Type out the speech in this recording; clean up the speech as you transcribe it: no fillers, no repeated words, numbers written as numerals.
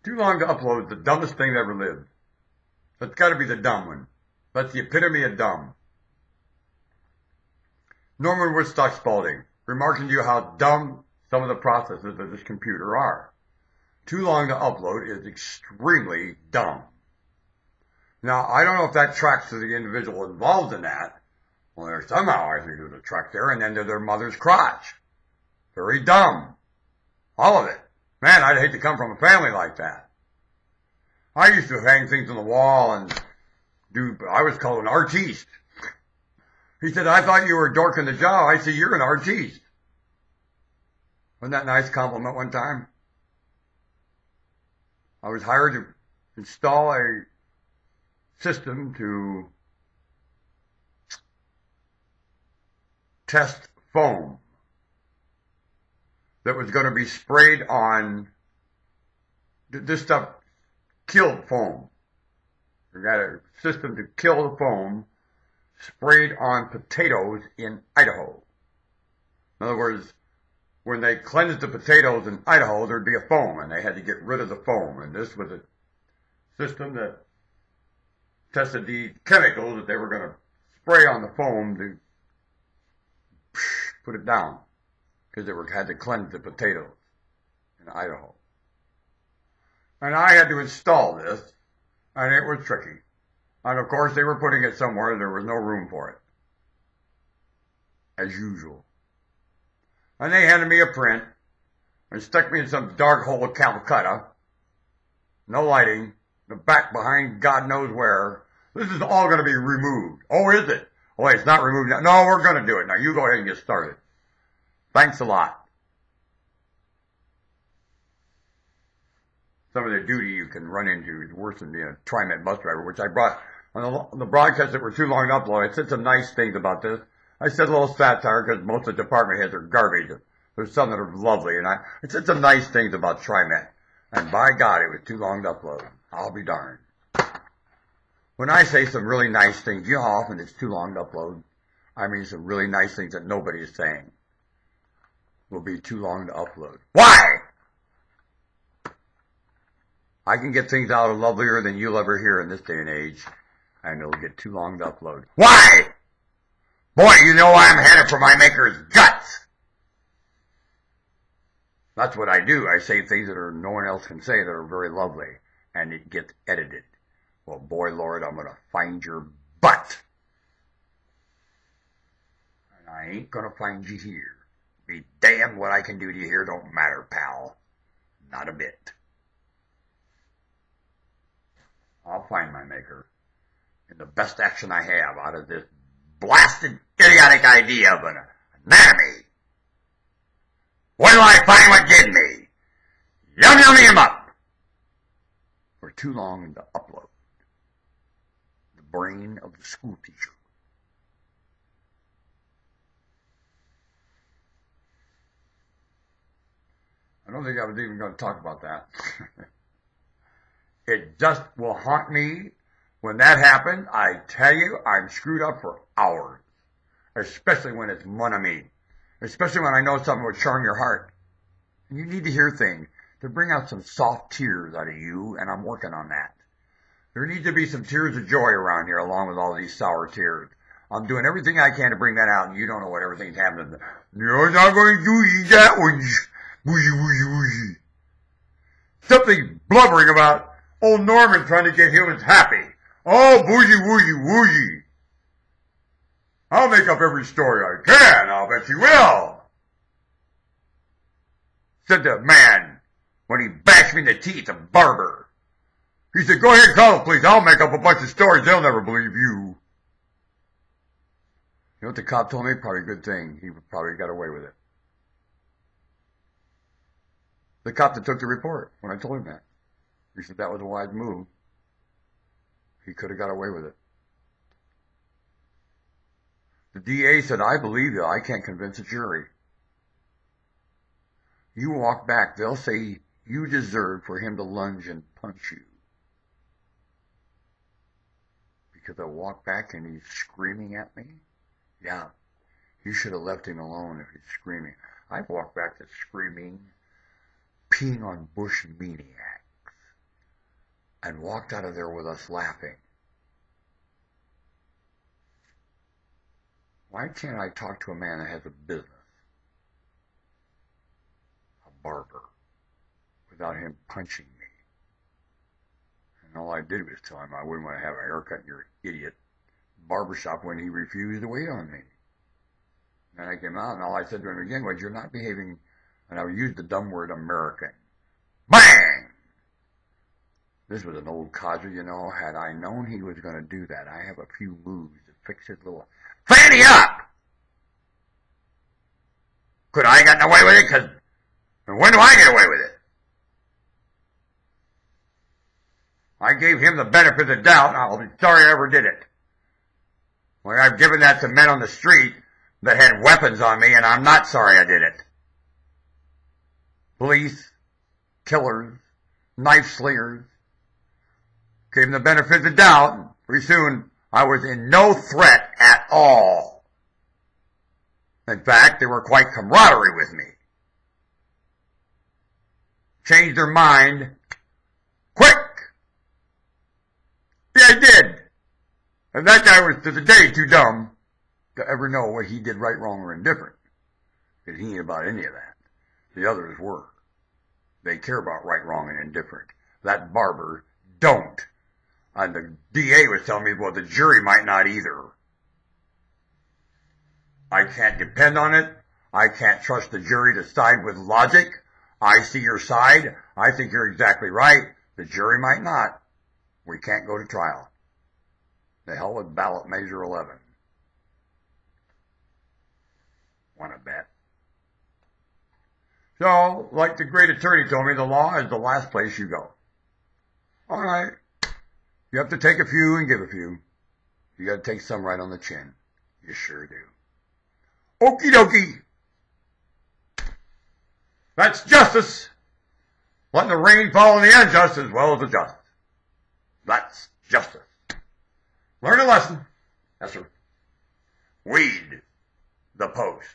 Too long to upload, the dumbest thing that ever lived. That's got to be the dumb one. That's the epitome of dumb. Norman Woodstock Spalding, remarking to you how dumb some of the processes of this computer are. Too long to upload is extremely dumb. Now, I don't know if that tracks to the individual involved in that. Well, there's somehow I think there's a track there, and then to their mother's crotch. Very dumb. All of it. Man, I'd hate to come from a family like that. I used to hang things on the wall and I was called an artiste. He said, I thought you were a dork in the jaw. I said, you're an artiste. Wasn't that a nice compliment one time? I was hired to install a system to test foam that was going to be sprayed on. This stuff killed foam. We got a system to kill the foam sprayed on potatoes in Idaho. In other words, when they cleansed the potatoes in Idaho, there'd be a foam, and they had to get rid of the foam. And this was a system that tested the chemicals that they were going to spray on the foam to put it down, because they had to cleanse the potatoes in Idaho. And I had to install this, and it was tricky. And of course, they were putting it somewhere there was no room for it, as usual. And they handed me a print and stuck me in some dark hole of Calcutta. No lighting, the back behind God knows where. This is all going to be removed. Oh, is it? Oh, wait, it's not removed now. No, we're going to do it. Now, you go ahead and get started. Thanks a lot. Some of the duty you can run into is worse than being a TriMet bus driver, which I brought on the broadcasts that were too long to upload. I said some nice things about this. I said a little satire because most of the department heads are garbage. There's some that are lovely, and I said some nice things about TriMet. And by God, it was too long to upload. I'll be darned. When I say some really nice things, you know how often it's too long to upload? I mean some really nice things that nobody is saying will be too long to upload. Why? I can get things out lovelier than you'll ever hear in this day and age, and it'll get too long to upload. Why? Boy, you know I'm headed for my maker's guts. That's what I do. I say things that no one else can say that are very lovely, and it gets edited. Well, boy, Lord, I'm going to find your butt. And I ain't going to find you here. Be damned what I can do to you here don't matter, pal. Not a bit. I'll find my maker in the best action I have out of this blasted idiotic idea of an anatomy. When will I find what did me? Yum him up. For too long to upload. The brain of the school teacher. I don't think I was even going to talk about that. It just will haunt me. When that happened, I tell you, I'm screwed up for hours. Especially when it's mon ami. Especially when I know something will charm your heart. And you need to hear things to bring out some soft tears out of you, and I'm working on that. There need to be some tears of joy around here along with all these sour tears. I'm doing everything I can to bring that out, and you don't know what everything's happening. You're not going to do that one. Woozy, woozy, woozy. Something blubbering about old Norman trying to get humans happy. Oh, boozy, woozy, woozy. I'll make up every story I can. I'll bet you will. Said the man when he bashed me in the teeth, a barber. He said, go ahead and call him, please. I'll make up a bunch of stories. They'll never believe you. You know what the cop told me? Probably a good thing. He probably got away with it. The cop that took the report when I told him that. He said that was a wise move. He could have got away with it. The DA said, I believe you. I can't convince a jury. You walk back, they'll say you deserve for him to lunge and punch you. Because I walk back and he's screaming at me? Yeah, you should have left him alone if he's screaming. I've walked back to screaming, peeing on bush maniacs. and walked out of there with us laughing. Why can't I talk to a man that has a business, a barber, without him punching me? And all I did was tell him I wouldn't want to have a haircut in your idiot barbershop when he refused to wait on me. And then I came out, and all I said to him again was, "You're not behaving," and I used the dumb word American. Bang! This was an old codger, you know. Had I known he was going to do that, I have a few moves to fix his little fanny up. Could I have gotten away with it? Because when do I get away with it? I gave him the benefit of the doubt, and I'll be sorry I ever did it. Well, I've given that to men on the street that had weapons on me, and I'm not sorry I did it. Police, killers, knife slingers. Gave them the benefit of the doubt, and pretty soon I was in no threat at all. In fact, they were quite camaraderie with me. Changed their mind quick. Yeah, I did. And that guy was to the day too dumb to ever know what he did right, wrong, or indifferent. Because he ain't about any of that. The others were. They care about right, wrong, and indifferent. That barber don't. And the DA was telling me, well, the jury might not either. I can't depend on it. I can't trust the jury to side with logic. I see your side. I think you're exactly right. The jury might not. We can't go to trial. The hell with ballot measure 11. Want to bet? So, like the great attorney told me, the law is the last place you go. All right. You have to take a few and give a few. You got to take some right on the chin. You sure do. Okie dokie. That's justice. Letting the rain fall on the unjust as well as the just. That's justice. Learn a lesson. Yes, sir. Weed the post.